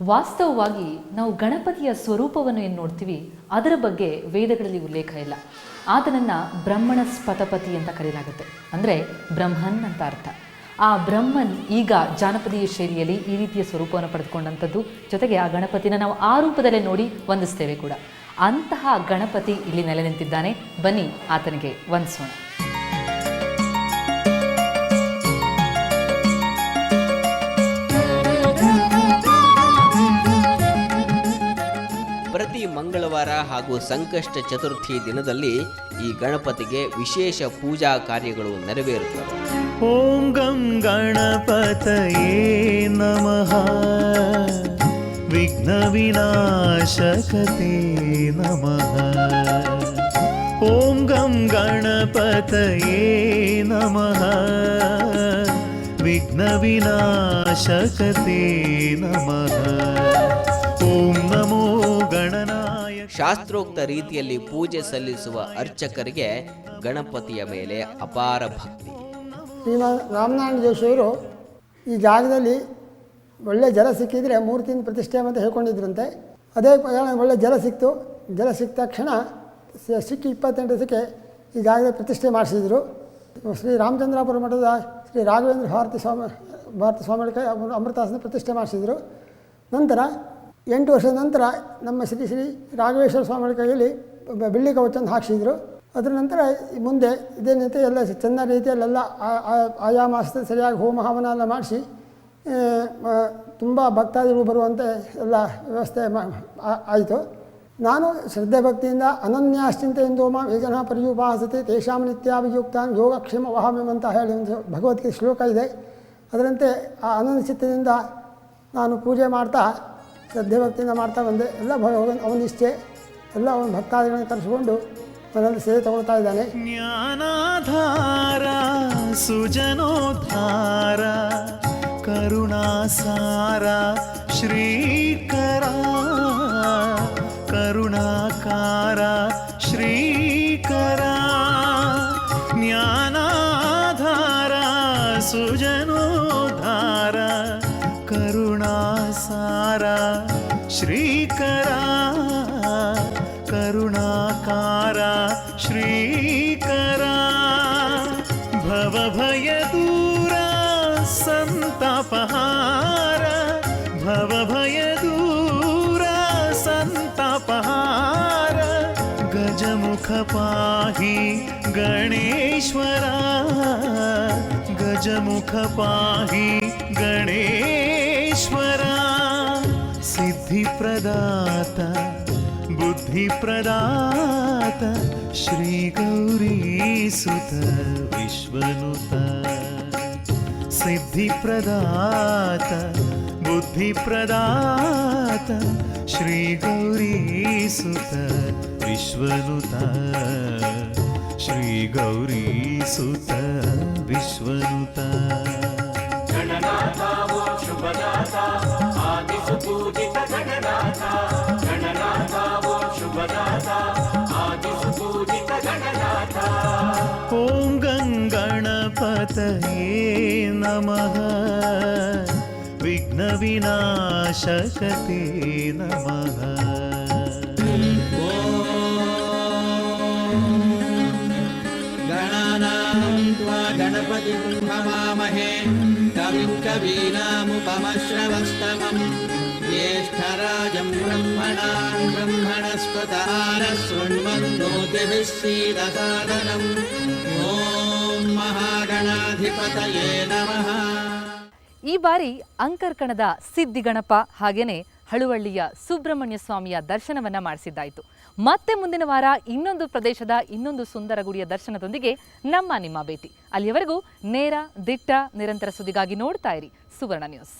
ವಾಸ್ತವವಾಗಿ ನಾವು ಗಣಪತಿಯ ಸ್ವರೂಪವನ್ನು ಏನು ನೋಡ್ತೀವಿ ಅದರ ಬಗ್ಗೆ ವೇದಗಳಲ್ಲಿ ಉಲ್ಲೇಖ ಇಲ್ಲ. ಆತನನ್ನು ಬ್ರಹ್ಮಣ ಸ್ಪತಪತಿ ಅಂತ ಕರೆಯಲಾಗುತ್ತೆ, ಅಂದರೆ ಬ್ರಹ್ಮನ್ ಅಂತ ಅರ್ಥ. ಆ ಬ್ರಹ್ಮನ್ ಈಗ ಜಾನಪದೀಯ ಶೈಲಿಯಲ್ಲಿ ಈ ರೀತಿಯ ಸ್ವರೂಪವನ್ನು ಪಡೆದುಕೊಂಡಂಥದ್ದು, ಜೊತೆಗೆ ಆ ಗಣಪತಿನ ನಾವು ಆ ರೂಪದಲ್ಲೇ ನೋಡಿ ವಂದಿಸ್ತೇವೆ ಕೂಡ. ಅಂತಹ ಗಣಪತಿ ಇಲ್ಲಿ ನೆಲೆ ನಿಂತಿದ್ದಾನೆ. ಬನ್ನಿ ಆತನಿಗೆ ವಂದಿಸೋಣ. ಪ್ರತಿ ಮಂಗಳವಾರ ಹಾಗೂ ಸಂಕಷ್ಟ ಚತುರ್ಥಿ ದಿನದಲ್ಲಿ ಈ ಗಣಪತಿಗೆ ವಿಶೇಷ ಪೂಜಾ ಕಾರ್ಯಗಳು ನೆರವೇರುತ್ತವೆ. ಓಂ ಗಂ ಗಣಪತಯೇ ನಮಃ, ವಿಘ್ನ ವಿನಾಶಕತೆ ನಮಃ. ಓಂ ಗಂ ಗಣಪತಯೇ ನಮಃ, ವಿಘ್ನ ವಿನಾಶಕತೆ ನಮಃ. ಓಂ ನಮೋ ಗಣನಾಯ. ಶಾಸ್ತ್ರೋಕ್ತ ರೀತಿಯಲ್ಲಿ ಪೂಜೆ ಸಲ್ಲಿಸುವ ಅರ್ಚಕರಿಗೆ ಗಣಪತಿಯ ಮೇಲೆ ಅಪಾರ ಭಕ್ತಿ. ಶ್ರೀಮಾನ್ ರಾಮನಾರಾಯಣ ಜೋಶಿಯವರು ಈ ಜಾಗದಲ್ಲಿ ಒಳ್ಳೆ ಜಲ ಸಿಕ್ಕಿದರೆ ಮೂರ್ತಿನ ಪ್ರತಿಷ್ಠೆ ಅಂತ ಹೇಳ್ಕೊಂಡಿದ್ರಂತೆ. ಅದೇ ಒಳ್ಳೆ ಜಲ ಸಿಕ್ತು. ಜಲ ಸಿಕ್ಕ ತಕ್ಷಣ ಸಿಕ್ಕಿ 28 ದಿವಸಕ್ಕೆ ಈ ಜಾಗದಲ್ಲಿ ಪ್ರತಿಷ್ಠೆ ಮಾಡಿಸಿದರು. ಶ್ರೀ ರಾಮಚಂದ್ರಾಪುರ ಮಠದ ಶ್ರೀ ರಾಘವೇಂದ್ರ ಭಾರತಿ ಸ್ವಾಮಿಗಳ ಅಮೃತಾಸನ ಪ್ರತಿಷ್ಠೆ ಮಾಡಿಸಿದರು. ನಂತರ 8 ವರ್ಷದ ನಂತರ ನಮ್ಮ ಶ್ರೀ ರಾಘವೇಶ್ವರ ಸ್ವಾಮಿಗಳ ಕೈಯಲ್ಲಿ ಬೆಳ್ಳಿ ಕವಚವನ್ನು ಹಾಕಿಸಿದರು. ಅದರ ನಂತರ ಮುಂದೆ ಇದೇ ರೀತಿ ಎಲ್ಲ ಚೆಂದ ರೀತಿಯಲ್ಲೆಲ್ಲ ಆಯಾ ಮಾಸದಲ್ಲಿ ಸರಿಯಾಗಿ ಹೋಮ ಹವನ ಎಲ್ಲ ಮಾಡಿಸಿ ತುಂಬ ಭಕ್ತಾದಿಗಳು ಬರುವಂತೆ ಎಲ್ಲ ವ್ಯವಸ್ಥೆ ಆಯಿತು. ನಾನು ಶ್ರದ್ಧೆ ಭಕ್ತಿಯಿಂದ ಅನನ್ಯಾಶ್ಚಿಂತೆಯಿಂದ ಮಾಂ ಯೇ ಜನಃ ಪರ್ಯುಪಾಸತೆ ತೇಷಾಂ ನಿತ್ಯಾಭಿಯುಕ್ತಾನ್ ಯೋಗಕ್ಷೇಮ ವಹಾಮ್ಯಂ ಅಂತ ಹೇಳಿ ಒಂದು ಭಗವದ್ಗೀತೆ ಶ್ಲೋಕ ಇದೆ. ಅದರಂತೆ ಆ ಅನನ್ಯ ಚಿತ್ತದಿಂದ ನಾನು ಪೂಜೆ ಮಾಡ್ತಾ ಶ್ರದ್ಧೆ ಭಕ್ತಿಯಿಂದ ಮಾಡ್ತಾ ಬಂದೆ. ಎಲ್ಲ ಅವನ ಇಷ್ಟೇ ಎಲ್ಲ ಅವನ ಭಕ್ತಾದಿಗಳನ್ನು ಕರೆಸಿಕೊಂಡು ನನ್ನಲ್ಲಿ ಸೇವೆ ತಗೊಳ್ತಾ ಇದ್ದಾನೆ. ಜ್ಞಾನಾಧಾರ ಸುಜನೋದ್ಧಾರ ಕರುಣಾಸಾರ ಶ್ರೀಕರ, ಕರುಣಾಕಾರ ಶ್ರೀಕರ. ಜ್ಞಾನಾಧಾರ ಸುಜನೋದ್ಧಾರ ಕರುಣಾಸಾರ ಶ್ರೀಕರ, ಕರುಣಾಕಾರ ಶ್ರೀಕರ. ಭವಭಯ ದೂರ ಸಂತಾಪಹಾರ, ಭವಭಯ ದೂರ ಸಂತಾಪಹಾರ. ಗಜಮುಖ ಪಾಹಿ ಗಣೇಶ್ವರ, ಗಜಮುಖ ಪಾಹಿ ಗಣೇಶ್ವರ. ಸಿದ್ಧಿಪ್ರದಾತ ಬುದ್ಧಿಪ್ರದಾತ ಶ್ರೀ ಗೌರೀಸುತ ವಿಶ್ವನುತ. ಸಿದ್ಧಿಪ್ರದಾತ ಬುದ್ಧಿಪ್ರದಾತ ಶ್ರೀ ಗೌರೀಸುತ ವಿಶ್ವನುತ, ಶ್ರೀ ಗೌರೀಸುತ ವಿಶ್ವನುತ. ಗಣನಾಥ ಓ ಶುಭದಾತ ಆದಿಸುಪೂಜಿತ ಗಣನಾಥ, ಗಣನಾಥ ಓ ಶುಭದಾತ ಆದಿಸುಪೂಜಿತ ಗಣನಾಥ. ಓಂ ಗಂ ಗಣಪತಯೇ ನಮಃ, ವಿಘ್ನ ವಿನಾಶಕತೆ ನಮಃ. ಗಣಾನಾಂ ತ್ವಾ ಗಣಪತಿಂ ಹವಾಮಹೇ ಕವಿಂ ಕವೀನಾಮುಪಮಶ್ರವಸ್ತಮಂ ಜ್ಯೇಷ್ಠರಾಜಂ ಬ್ರಹ್ಮಣಾಂ ಬ್ರಹ್ಮಣಸ್ಪತಾನ ಶೃಣ್ವನ್ನೋತಿಭಿಃ ಸೀದಸಾದನಂ. ಓಂ ಮಹಾಗಣಾಧಿಪತಯೇ ನಮಃ. ಈ ಬಾರಿ ಅಂಕರ್ಕಣದ ಸಿದ್ಧಿಗಣಪ ಹಾಗೇನೆ ಹಳುವಳ್ಳಿಯ ಸುಬ್ರಹ್ಮಣ್ಯ ಸ್ವಾಮಿಯ ದರ್ಶನವನ್ನ ಮಾಡಿಸಿದ್ದಾಯಿತು. ಮತ್ತೆ ಮುಂದಿನ ವಾರ ಇನ್ನೊಂದು ಪ್ರದೇಶದ ಇನ್ನೊಂದು ಸುಂದರ ಗುಡಿಯ ದರ್ಶನದೊಂದಿಗೆ ನಿಮ್ಮ ಭೇಟಿ. ಅಲ್ಲಿಯವರೆಗೂ ನೇರ ದಿಟ್ಟ ನಿರಂತರ ಸುದ್ದಿಗಾಗಿ ನೋಡ್ತಾ ಇರಿ ಸುವರ್ಣ ನ್ಯೂಸ್.